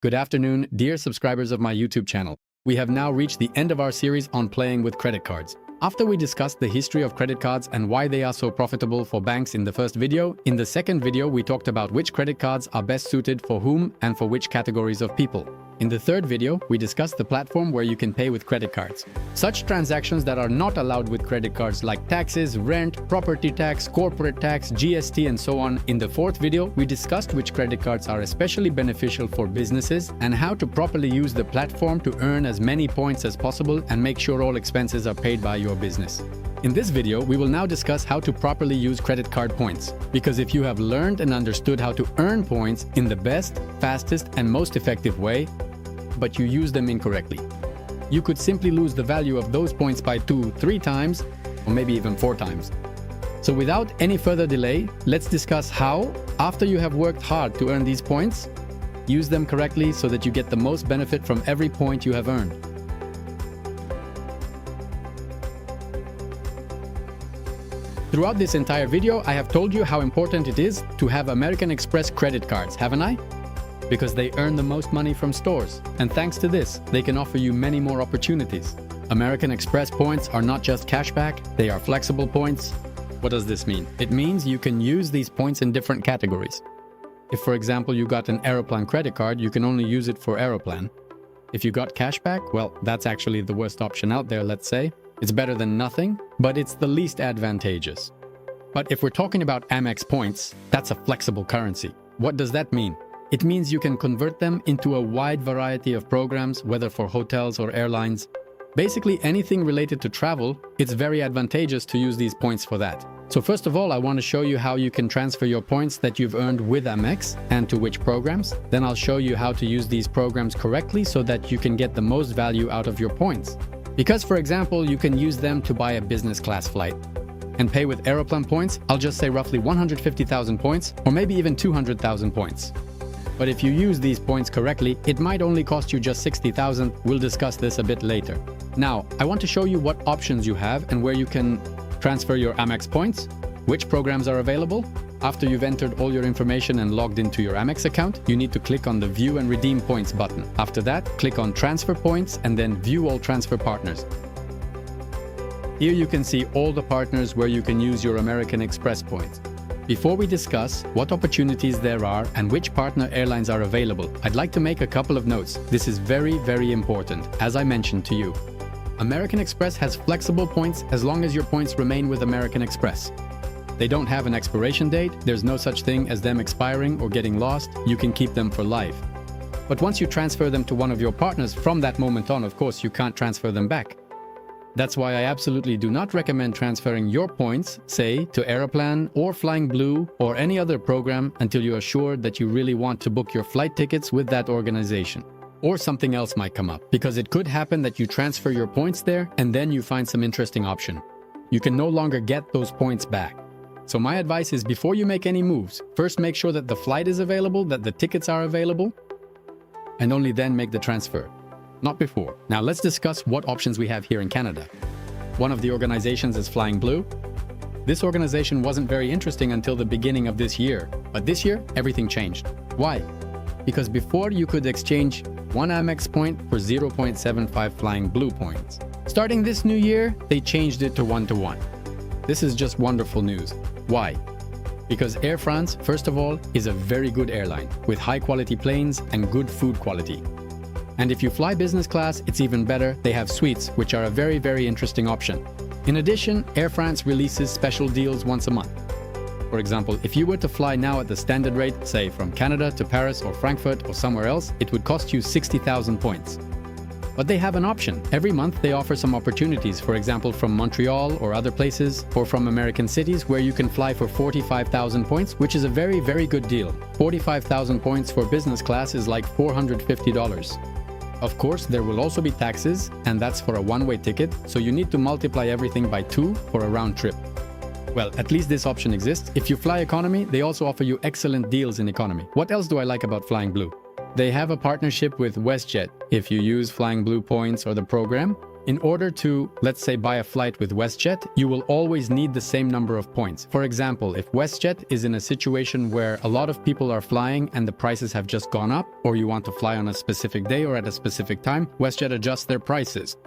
Good afternoon, dear subscribers of my YouTube channel. We have now reached the end of our series on playing with credit cards. After we discussed the history of credit cards and why they are so profitable for banks in the first video, in the second video we talked about which credit cards are best suited for whom and for which categories of people. In the third video, we discussed the platform where you can pay with credit cards. Such transactions that are not allowed with credit cards like taxes, rent, property tax, corporate tax, GST and so on. In the fourth video, we discussed which credit cards are especially beneficial for businesses and how to properly use the platform to earn as many points as possible and make sure all expenses are paid by your business. In this video, we will now discuss how to properly use credit card points. Because if you have learned and understood how to earn points in the best, fastest and most effective way, but you use them incorrectly, you could simply lose the value of those points by 2-3 times, or maybe even 4 times. So without any further delay, let's discuss how, after you have worked hard to earn these points, use them correctly so that you get the most benefit from every point you have earned. Throughout this entire video, I have told you how important it is to have American Express credit cards, haven't I? Because they earn the most money from stores, and thanks to this, they can offer you many more opportunities. American Express points are not just cashback, they are flexible points. What does this mean? It means you can use these points in different categories. If, for example, you got an Aeroplan credit card, you can only use it for Aeroplan. If you got cashback, well, that's actually the worst option out there, let's say. It's better than nothing, but it's the least advantageous. But if we're talking about Amex points, that's a flexible currency. What does that mean? It means you can convert them into a wide variety of programs, whether for hotels or airlines. Basically anything related to travel, it's very advantageous to use these points for that. So first of all, I want to show you how you can transfer your points that you've earned with Amex and to which programs. Then I'll show you how to use these programs correctly so that you can get the most value out of your points. Because, for example, you can use them to buy a business class flight and pay with Aeroplan points. I'll just say roughly 150,000 points or maybe even 200,000 points. But if you use these points correctly, it might only cost you just 60,000. We'll discuss this a bit later. Now, I want to show you what options you have and where you can transfer your Amex points, which programs are available. After you've entered all your information and logged into your Amex account, you need to click on the View and Redeem Points button. After that, click on Transfer Points and then View All Transfer Partners. Here you can see all the partners where you can use your American Express points. Before we discuss what opportunities there are and which partner airlines are available, I'd like to make a couple of notes. This is very, very important, as I mentioned to you. American Express has flexible points as long as your points remain with American Express. They don't have an expiration date, there's no such thing as them expiring or getting lost, you can keep them for life. But once you transfer them to one of your partners, from that moment on, of course, you can't transfer them back. That's why I absolutely do not recommend transferring your points, say, to Aeroplan or Flying Blue or any other program until you are sure that you really want to book your flight tickets with that organization. Or something else might come up, because it could happen that you transfer your points there and then you find some interesting option. You can no longer get those points back. So my advice is before you make any moves, first make sure that the flight is available, that the tickets are available, and only then make the transfer. Not before. Now let's discuss what options we have here in Canada. One of the organizations is Flying Blue. This organization wasn't very interesting until the beginning of this year, but this year everything changed. Why? Because before you could exchange one Amex point for 0.75 Flying Blue points. Starting this new year, they changed it to 1-to-1. This is just wonderful news. Why? Because Air France, first of all, is a very good airline with high-quality planes and good food quality. And if you fly business class, it's even better. They have suites, which are a very, very interesting option. In addition, Air France releases special deals once a month. For example, if you were to fly now at the standard rate, say from Canada to Paris or Frankfurt or somewhere else, it would cost you 60,000 points. But they have an option. Every month they offer some opportunities, for example from Montreal or other places, or from American cities where you can fly for 45,000 points, which is a very, very good deal. 45,000 points for business class is like $450. Of course, there will also be taxes, and that's for a one-way ticket, so you need to multiply everything by 2 for a round trip. Well, at least this option exists. If you fly economy, they also offer you excellent deals in economy. What else do I like about Flying Blue? They have a partnership with WestJet. If you use Flying Blue points or the program, In order to, let's say, buy a flight with WestJet, you will always need the same number of points. For example, if WestJet is in a situation where a lot of people are flying and the prices have just gone up, or you want to fly on a specific day or at a specific time, WestJet adjusts their prices.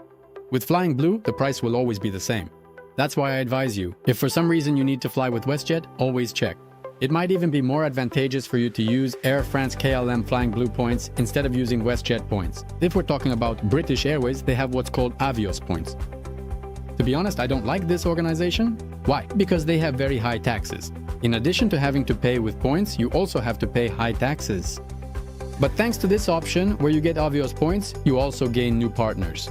With Flying Blue, the price will always be the same. That's why I advise you, if for some reason you need to fly with WestJet, always check. It might even be more advantageous for you to use Air France KLM Flying Blue points instead of using WestJet points. If we're talking about British Airways, they have what's called Avios points. To be honest, I don't like this organization. Why? Because they have very high taxes. In addition to having to pay with points, you also have to pay high taxes. But thanks to this option, where you get Avios points, you also gain new partners.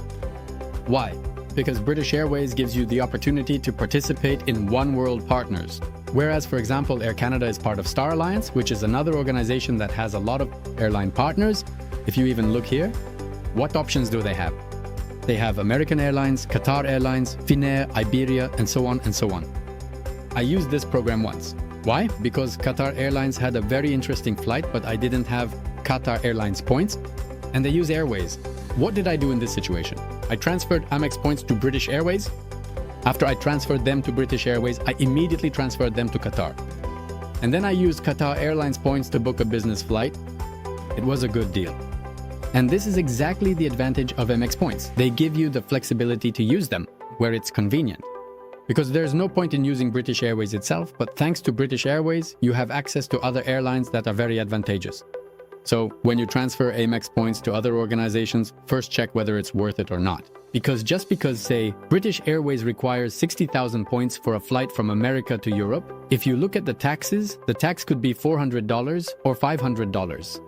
Why? Because British Airways gives you the opportunity to participate in One World partners. Whereas, for example, Air Canada is part of Star Alliance, which is another organization that has a lot of airline partners. If you even look here, what options do they have? They have American Airlines, Qatar Airlines, Finnair, Iberia, and so on and so on. I used this program once. Why? Because Qatar Airlines had a very interesting flight, but I didn't have Qatar Airlines points, and they use Airways. What did I do in this situation? I transferred Amex points to British Airways. After I transferred them to British Airways, I immediately transferred them to Qatar. And then I used Qatar Airlines points to book a business flight. It was a good deal. And this is exactly the advantage of Amex points. They give you the flexibility to use them where it's convenient. Because there's no point in using British Airways itself, but thanks to British Airways, you have access to other airlines that are very advantageous. So when you transfer Amex points to other organizations, first check whether it's worth it or not. Because just because, say, British Airways requires 60,000 points for a flight from America to Europe, if you look at the taxes, the tax could be $400 or $500.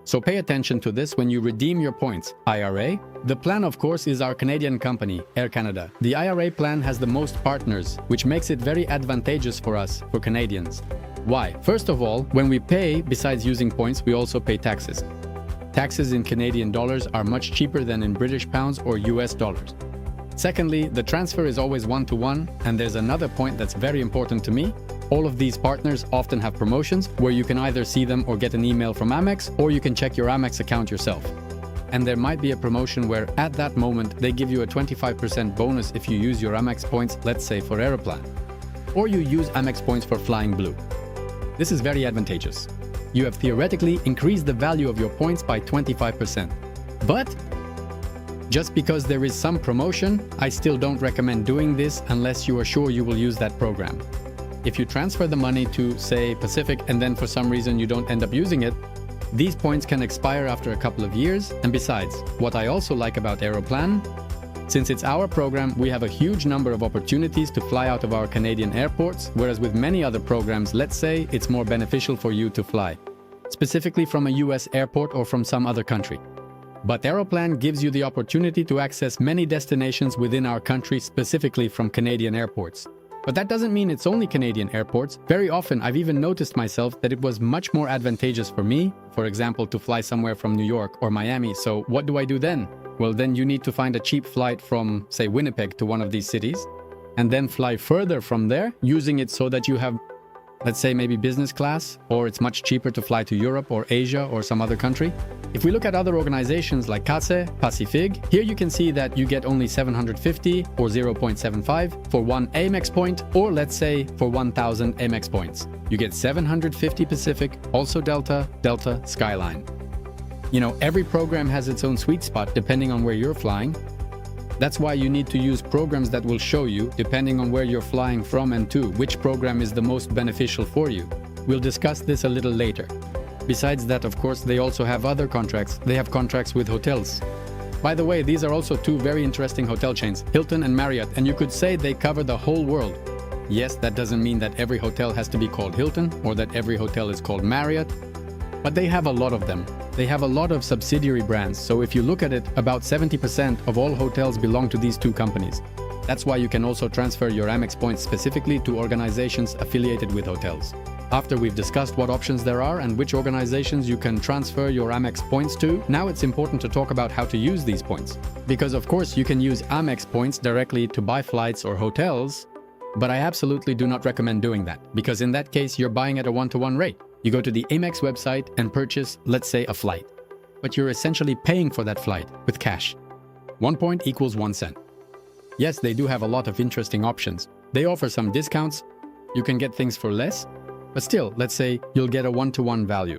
So pay attention to this when you redeem your points. IRA. The plan, of course, is our Canadian company, Air Canada. The IRA plan has the most partners, which makes it very advantageous for us, for Canadians. Why? First of all, when we pay, besides using points, we also pay taxes. Taxes in Canadian dollars are much cheaper than in British pounds or US dollars. Secondly, the transfer is always one-to-one, and there's another point that's very important to me. All of these partners often have promotions where you can either see them or get an email from Amex, or you can check your Amex account yourself. And there might be a promotion where at that moment they give you a 25% bonus if you use your Amex points, let's say for Aeroplan. Or you use Amex points for Flying Blue. This is very advantageous. You have theoretically increased the value of your points by 25%. But just because there is some promotion, I still don't recommend doing this unless you are sure you will use that program. If you transfer the money to, say, Pacific, and then for some reason you don't end up using it, these points can expire after a couple of years. And besides, what I also like about Aeroplan, since it's our program, we have a huge number of opportunities to fly out of our Canadian airports, whereas with many other programs, let's say, it's more beneficial for you to fly, specifically from a US airport or from some other country. But Aeroplan gives you the opportunity to access many destinations within our country, specifically from Canadian airports. But that doesn't mean it's only Canadian airports. Very often, I've even noticed myself that it was much more advantageous for me, for example, to fly somewhere from New York or Miami. So what do I do then? Well, then you need to find a cheap flight from, say, Winnipeg to one of these cities, and then fly further from there, using it so that you have, let's say, maybe business class, or it's much cheaper to fly to Europe or Asia or some other country. If we look at other organizations like CASE, Pacific, here you can see that you get only 750 or 0.75 for one Amex point, or let's say for 1,000 Amex points. You get 750 Pacific, also Delta, Delta, Skyline. You know, every program has its own sweet spot depending on where you're flying. That's why you need to use programs that will show you, depending on where you're flying from and to, which program is the most beneficial for you. We'll discuss this a little later. Besides that, of course, they also have other contracts. They have contracts with hotels. By the way, these are also two very interesting hotel chains, Hilton and Marriott, and you could say they cover the whole world. Yes, that doesn't mean that every hotel has to be called Hilton or that every hotel is called Marriott, but they have a lot of them. They have a lot of subsidiary brands, so if you look at it, about 70% of all hotels belong to these two companies. That's why you can also transfer your Amex points specifically to organizations affiliated with hotels. After we've discussed what options there are and which organizations you can transfer your Amex points to, now it's important to talk about how to use these points. Because of course you can use Amex points directly to buy flights or hotels, but I absolutely do not recommend doing that, because in that case you're buying at a one-to-one rate. You go to the Amex website and purchase, let's say, a flight. But you're essentially paying for that flight with cash. 1 point equals 1 cent. Yes, they do have a lot of interesting options. They offer some discounts, you can get things for less, but still, let's say you'll get a one-to-one value.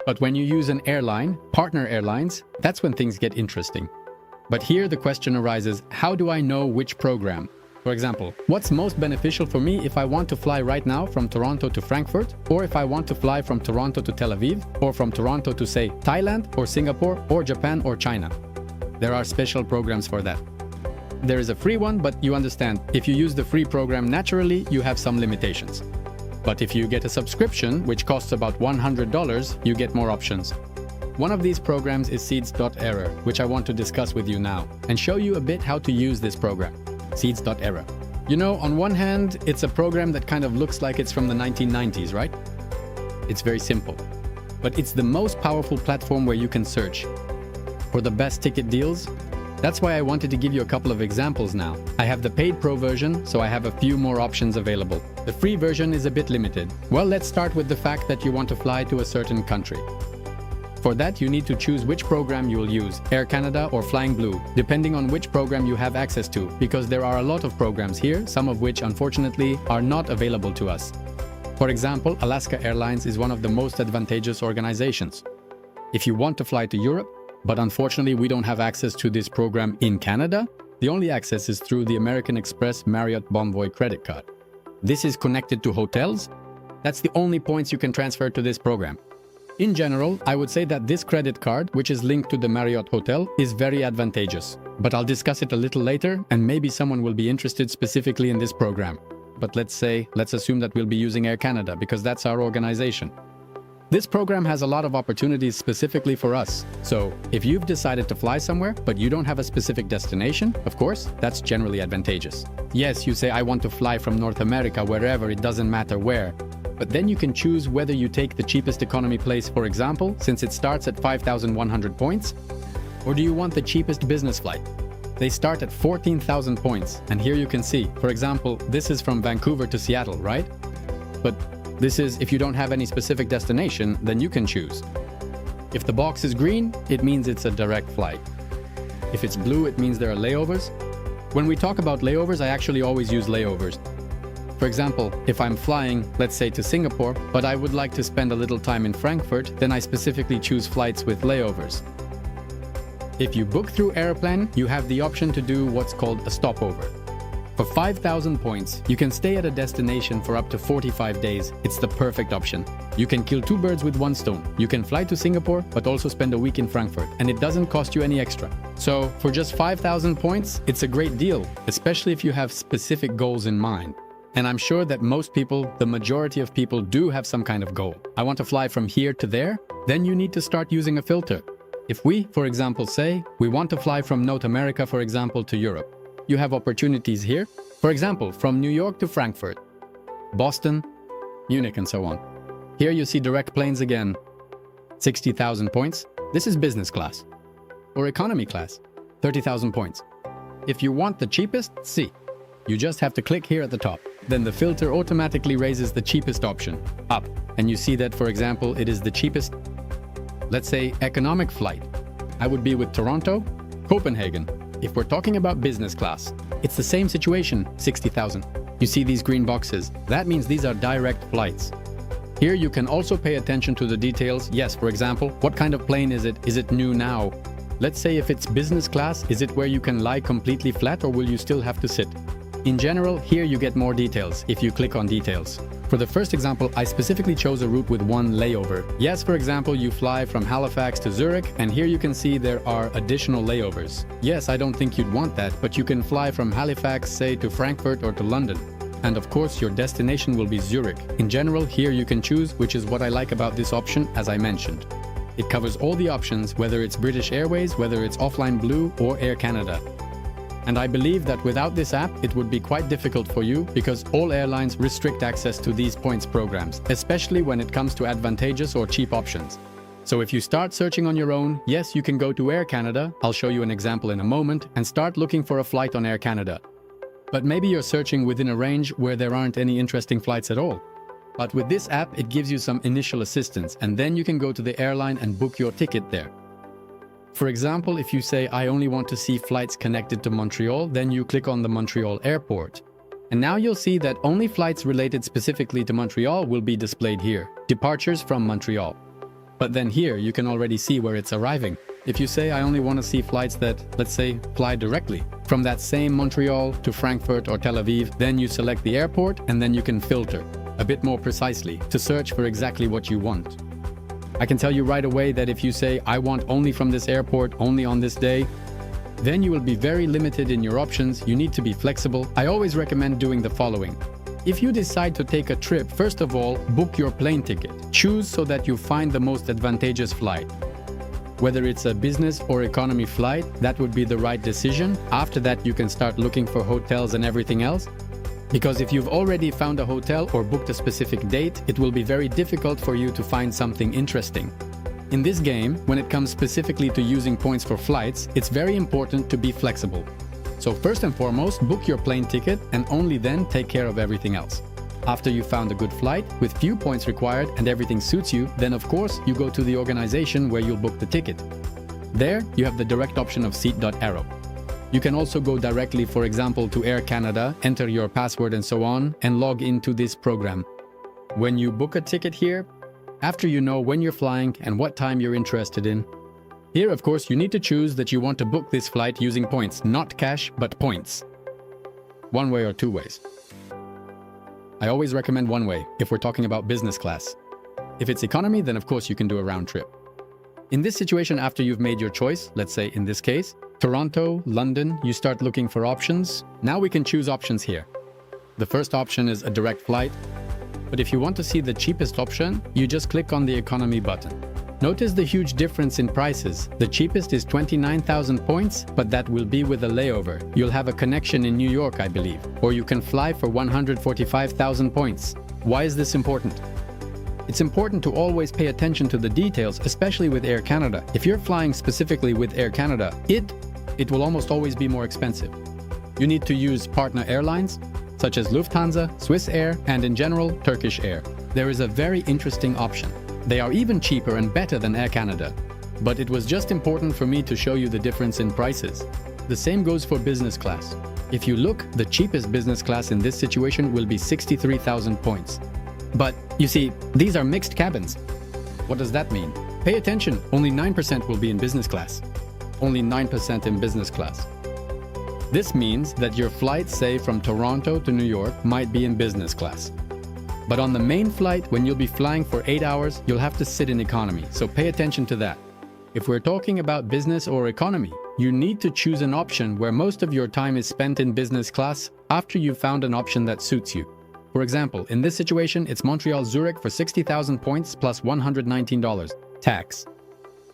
But when you use an airline, partner airlines, that's when things get interesting. But here the question arises, how do I know which program? For example, what's most beneficial for me if I want to fly right now from Toronto to Frankfurt, or if I want to fly from Toronto to Tel Aviv, or from Toronto to, say, Thailand, or Singapore, or Japan, or China? There are special programs for that. There is a free one, but you understand, if you use the free program naturally, you have some limitations. But if you get a subscription, which costs about $100, you get more options. One of these programs is Seeds.Error, which I want to discuss with you now, and show you a bit how to use this program, Seeds.Error. You know, on one hand, it's a program that kind of looks like it's from the 1990s, right? It's very simple. But it's the most powerful platform where you can search for the best ticket deals. That's why I wanted to give you a couple of examples now. I have the paid pro version, so I have a few more options available. The free version is a bit limited. Well, let's start with the fact that you want to fly to a certain country. For that, you need to choose which program you will use, Air Canada or Flying Blue, depending on which program you have access to, because there are a lot of programs here, some of which unfortunately are not available to us. For example, Alaska Airlines is one of the most advantageous organizations. If you want to fly to Europe, but unfortunately we don't have access to this program in Canada, the only access is through the American Express Marriott Bonvoy credit card. This is connected to hotels. That's the only points you can transfer to this program. In general, I would say that this credit card, which is linked to the Marriott Hotel, is very advantageous. But I'll discuss it a little later, and maybe someone will be interested specifically in this program. But let's assume that we'll be using Air Canada, because that's our organization. This program has a lot of opportunities specifically for us. So if you've decided to fly somewhere, but you don't have a specific destination, of course, that's generally advantageous. Yes, you say, I want to fly from North America, wherever, it doesn't matter where. But then you can choose whether you take the cheapest economy place, for example, since it starts at 5,100 points, or do you want the cheapest business flight? They start at 14,000 points, and here you can see, for example, this is from Vancouver to Seattle, right? But this is if you don't have any specific destination, then you can choose. If the box is green, it means it's a direct flight. If it's blue, it means there are layovers. When we talk about layovers, I actually always use layovers. For example, if I'm flying, let's say to Singapore, but I would like to spend a little time in Frankfurt, then I specifically choose flights with layovers. If you book through Aeroplan, you have the option to do what's called a stopover. For 5,000 points, you can stay at a destination for up to 45 days. It's the perfect option. You can kill two birds with one stone. You can fly to Singapore, but also spend a week in Frankfurt, and it doesn't cost you any extra. So, for just 5,000 points, it's a great deal, especially if you have specific goals in mind. And I'm sure that most people, the majority of people, do have some kind of goal. I want to fly from here to there, then you need to start using a filter. If we, for example, say, we want to fly from North America, for example, to Europe, you have opportunities here. For example, from New York to Frankfurt, Boston, Munich, and so on. Here you see direct planes again. 60,000 points. This is business class. Or economy class. 30,000 points. If you want the cheapest, C. You just have to click here at the top. Then the filter automatically raises the cheapest option, up. And you see that, for example, it is the cheapest, let's say, economic flight. I would be with Toronto, Copenhagen. If we're talking about business class, it's the same situation, 60,000. You see these green boxes. That means these are direct flights. Here you can also pay attention to the details. Yes, for example, what kind of plane is it? Is it new now? Let's say if it's business class, is it where you can lie completely flat or will you still have to sit? In general, here you get more details if you click on details. For the first example, I specifically chose a route with one layover. Yes, for example, you fly from Halifax to Zurich, and here you can see there are additional layovers. Yes, I don't think you'd want that, but you can fly from Halifax, say, to Frankfurt or to London. And of course, your destination will be Zurich. In general, here you can choose, which is what I like about this option, as I mentioned. It covers all the options, whether it's British Airways, whether it's Offline Blue or Air Canada. And I believe that without this app, it would be quite difficult for you because all airlines restrict access to these points programs, especially when it comes to advantageous or cheap options. So if you start searching on your own, yes, you can go to Air Canada, I'll show you an example in a moment, and start looking for a flight on Air Canada. But maybe you're searching within a range where there aren't any interesting flights at all. But with this app, it gives you some initial assistance, and then you can go to the airline and book your ticket there. For example, if you say, I only want to see flights connected to Montreal, then you click on the Montreal airport. And now you'll see that only flights related specifically to Montreal will be displayed here. Departures from Montreal. But then here, you can already see where it's arriving. If you say, I only want to see flights that, let's say, fly directly from that same Montreal to Frankfurt or Tel Aviv, then you select the airport and then you can filter a bit more precisely to search for exactly what you want. I can tell you right away that if you say, I want only from this airport, only on this day, then you will be very limited in your options. You need to be flexible. I always recommend doing the following. If you decide to take a trip, first of all, book your plane ticket. Choose so that you find the most advantageous flight. Whether it's a business or economy flight, that would be the right decision. After that, you can start looking for hotels and everything else. Because if you've already found a hotel or booked a specific date, it will be very difficult for you to find something interesting. In this game, when it comes specifically to using points for flights, it's very important to be flexible. So first and foremost, book your plane ticket and only then take care of everything else. After you've found a good flight with few points required and everything suits you, then of course you go to the organization where you'll book the ticket. There, you have the direct option of Seat.Aero. You can also go directly, for example, to Air Canada, enter your password and so on, and log into this program. When you book a ticket here, after you know when you're flying and what time you're interested in, here, of course, you need to choose that you want to book this flight using points, not cash, but points. One way or two ways. I always recommend one way if we're talking about business class. If it's economy, then of course you can do a round trip. In this situation, after you've made your choice, let's say in this case, Toronto, London, you start looking for options. Now we can choose options here. The first option is a direct flight. But if you want to see the cheapest option, you just click on the economy button. Notice the huge difference in prices. The cheapest is 29,000 points, but that will be with a layover. You'll have a connection in New York, I believe. Or you can fly for 145,000 points. Why is this important? It's important to always pay attention to the details, especially with Air Canada. If you're flying specifically with Air Canada, it will almost always be more expensive. You need to use partner airlines, such as Lufthansa, Swiss Air, and in general, Turkish Air. There is a very interesting option. They are even cheaper and better than Air Canada. But it was just important for me to show you the difference in prices. The same goes for business class. If you look, the cheapest business class in this situation will be 63,000 points. But, you see, these are mixed cabins. What does that mean? Pay attention, only 9% will be in business class. Only 9% in business class. This means that your flight, say from Toronto to New York, might be in business class. But on the main flight, when you'll be flying for 8 hours, you'll have to sit in economy, so pay attention to that. If we're talking about business or economy, you need to choose an option where most of your time is spent in business class after you've found an option that suits you. For example, in this situation, it's Montreal-Zurich for 60,000 points plus $119. Tax.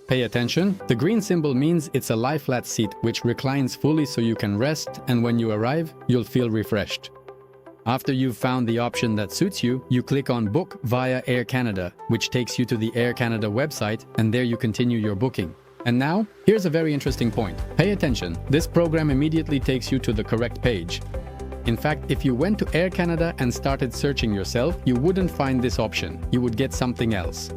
Pay attention. The green symbol means it's a lie-flat seat which reclines fully so you can rest, and when you arrive, you'll feel refreshed. After you've found the option that suits you, you click on Book via Air Canada, which takes you to the Air Canada website, and there you continue your booking. And now, here's a very interesting point. Pay attention. This program immediately takes you to the correct page. In fact, if you went to Air Canada and started searching yourself, you wouldn't find this option. You would get something else.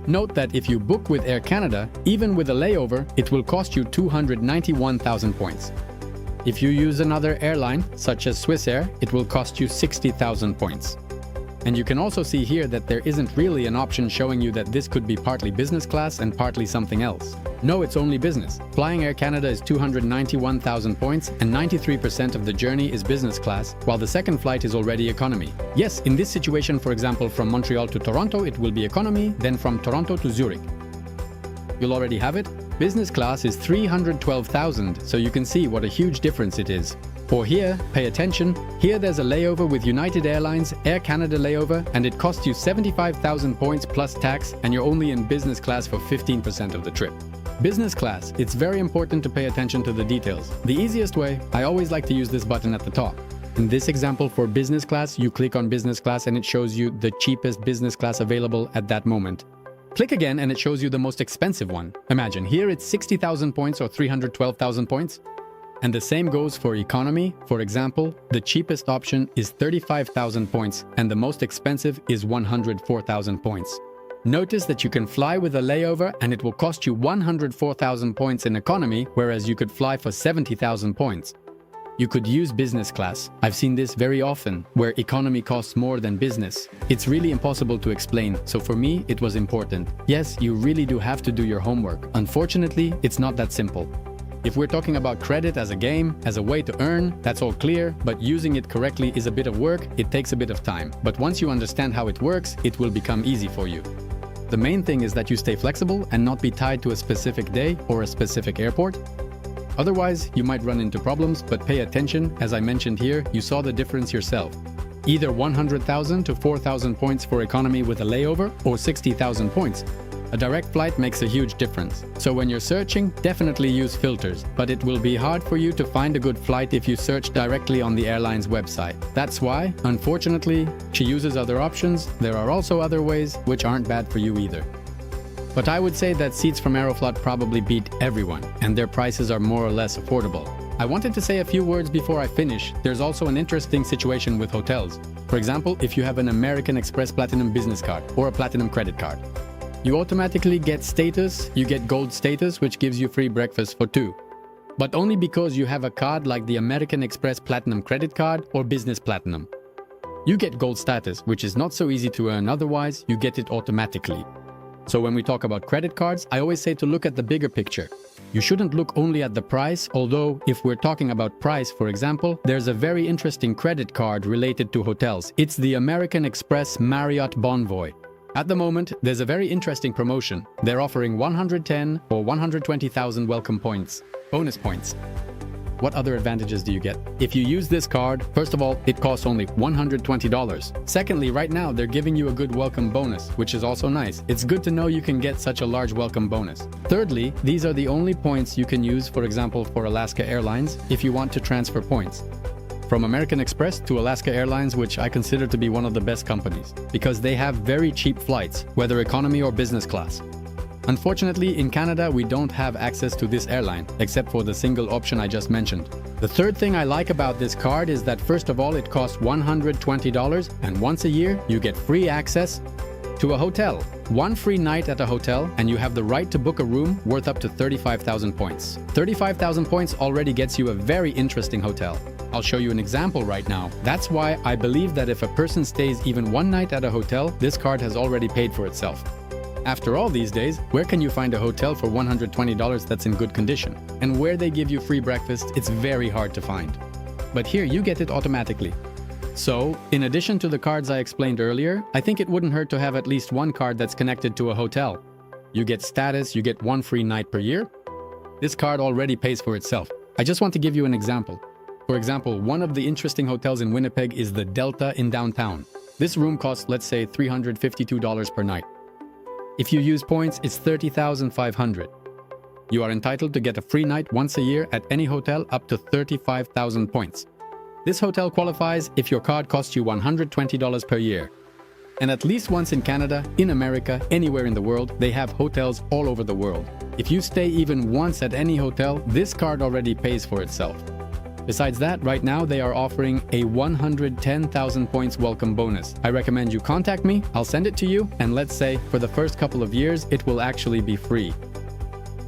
Note that if you book with Air Canada, even with a layover, it will cost you 291,000 points. If you use another airline, such as Swiss Air, it will cost you 60,000 points. And you can also see here that there isn't really an option showing you that this could be partly business class and partly something else. No, it's only business. Flying Air Canada is 291,000 points and 93% of the journey is business class, while the second flight is already economy. Yes, in this situation, for example, from Montreal to Toronto, it will be economy, then from Toronto to Zurich. You'll already have it. Business class is 312,000, so you can see what a huge difference it is. Or here, pay attention, here there's a layover with United Airlines, Air Canada layover, and it costs you 75,000 points plus tax, and you're only in business class for 15% of the trip. Business class, it's very important to pay attention to the details. The easiest way, I always like to use this button at the top. In this example for business class, you click on business class and it shows you the cheapest business class available at that moment. Click again and it shows you the most expensive one. Imagine, here it's 60,000 points or 312,000 points. And the same goes for economy. For example, the cheapest option is 35,000 points and the most expensive is 104,000 points. Notice that you can fly with a layover and it will cost you 104,000 points in economy, whereas you could fly for 70,000 points. You could use business class. I've seen this very often, where economy costs more than business. It's really impossible to explain, so for me, it was important. Yes, you really do have to do your homework. Unfortunately, it's not that simple. If we're talking about credit as a game, as a way to earn, that's all clear, but using it correctly is a bit of work, it takes a bit of time. But once you understand how it works, it will become easy for you. The main thing is that you stay flexible and not be tied to a specific day or a specific airport. Otherwise, you might run into problems, but pay attention. As I mentioned here, you saw the difference yourself. Either 100,000 to 4,000 points for economy with a layover, or 60,000 points. A direct flight makes a huge difference. So when you're searching, definitely use filters, but it will be hard for you to find a good flight if you search directly on the airline's website. That's why, unfortunately, she uses other options. There are also other ways which aren't bad for you either. But I would say that seats from Aeroflot probably beat everyone, and their prices are more or less affordable. I wanted to say a few words before I finish. There's also an interesting situation with hotels. For example, if you have an American Express Platinum business card or a Platinum credit card, you automatically get status, you get gold status, which gives you free breakfast for two. But only because you have a card like the American Express Platinum credit card or Business Platinum. You get gold status, which is not so easy to earn, otherwise you get it automatically. So when we talk about credit cards, I always say to look at the bigger picture. You shouldn't look only at the price, although if we're talking about price, for example, there's a very interesting credit card related to hotels. It's the American Express Marriott Bonvoy. At the moment, there's a very interesting promotion. They're offering 110 or 120,000 welcome points, bonus points. What other advantages do you get? If you use this card, first of all, it costs only $120. Secondly, right now, they're giving you a good welcome bonus, which is also nice. It's good to know you can get such a large welcome bonus. Thirdly, these are the only points you can use, for example, for Alaska Airlines, if you want to transfer points. From American Express to Alaska Airlines, which I consider to be one of the best companies, because they have very cheap flights, whether economy or business class. Unfortunately, in Canada, we don't have access to this airline, except for the single option I just mentioned. The third thing I like about this card is that first of all, it costs $120, and once a year, you get free access to a hotel. One free night at a hotel, and you have the right to book a room worth up to 35,000 points. 35,000 points already gets you a very interesting hotel. I'll show you an example right now. That's why I believe that if a person stays even one night at a hotel, this card has already paid for itself. After all these days, where can you find a hotel for $120 that's in good condition? And where they give you free breakfast, it's very hard to find. But here you get it automatically. So, in addition to the cards I explained earlier, I think it wouldn't hurt to have at least one card that's connected to a hotel. You get status, you get one free night per year. This card already pays for itself. I just want to give you an example. For example, one of the interesting hotels in Winnipeg is the Delta in downtown. This room costs, let's say, $352 per night. If you use points, it's $30,500. You are entitled to get a free night once a year at any hotel up to 35,000 points. This hotel qualifies if your card costs you $120 per year. And at least once in Canada, in America, anywhere in the world, they have hotels all over the world. If you stay even once at any hotel, this card already pays for itself. Besides that, right now they are offering a 110,000 points welcome bonus. I recommend you contact me, I'll send it to you, and let's say for the first couple of years, it will actually be free.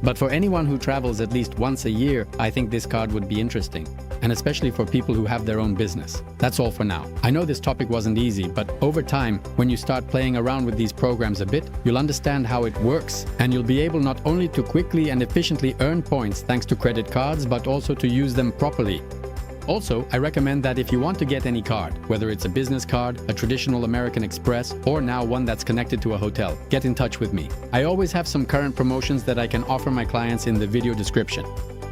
But for anyone who travels at least once a year, I think this card would be interesting. And especially for people who have their own business. That's all for now. I know this topic wasn't easy, but over time, when you start playing around with these programs a bit, you'll understand how it works, and you'll be able not only to quickly and efficiently earn points thanks to credit cards, but also to use them properly. Also, I recommend that if you want to get any card, whether it's a business card, a traditional American Express, or now one that's connected to a hotel, get in touch with me. I always have some current promotions that I can offer my clients in the video description.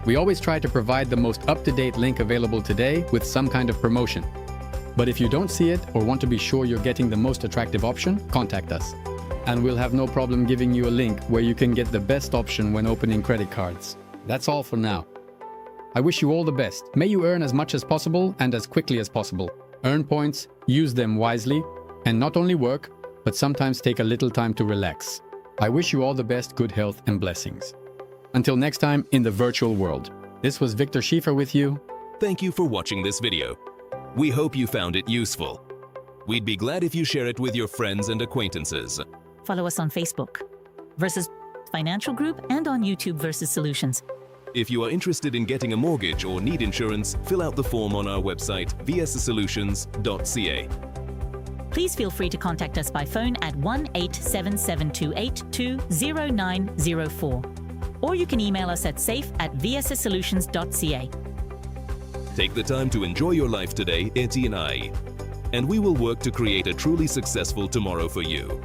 We always try to provide the most up-to-date link available today with some kind of promotion. But if you don't see it or want to be sure you're getting the most attractive option, contact us. And we'll have no problem giving you a link where you can get the best option when opening credit cards. That's all for now. I wish you all the best. May you earn as much as possible and as quickly as possible. Earn points, use them wisely, and not only work, but sometimes take a little time to relax. I wish you all the best, good health and blessings. Until next time in the virtual world. This was Victor Schiefer with you. Thank you for watching this video. We hope you found it useful. We'd be glad if you share it with your friends and acquaintances. Follow us on Facebook, Versus Financial Group, and on YouTube, Versus Solutions. If you are interested in getting a mortgage or need insurance, fill out the form on our website, vsasolutions.ca. Please feel free to contact us by phone at 1-877-282-0904. Or you can email us at safe@vsasolutions.ca. Take the time to enjoy your life today, Eti and I, and we will work to create a truly successful tomorrow for you.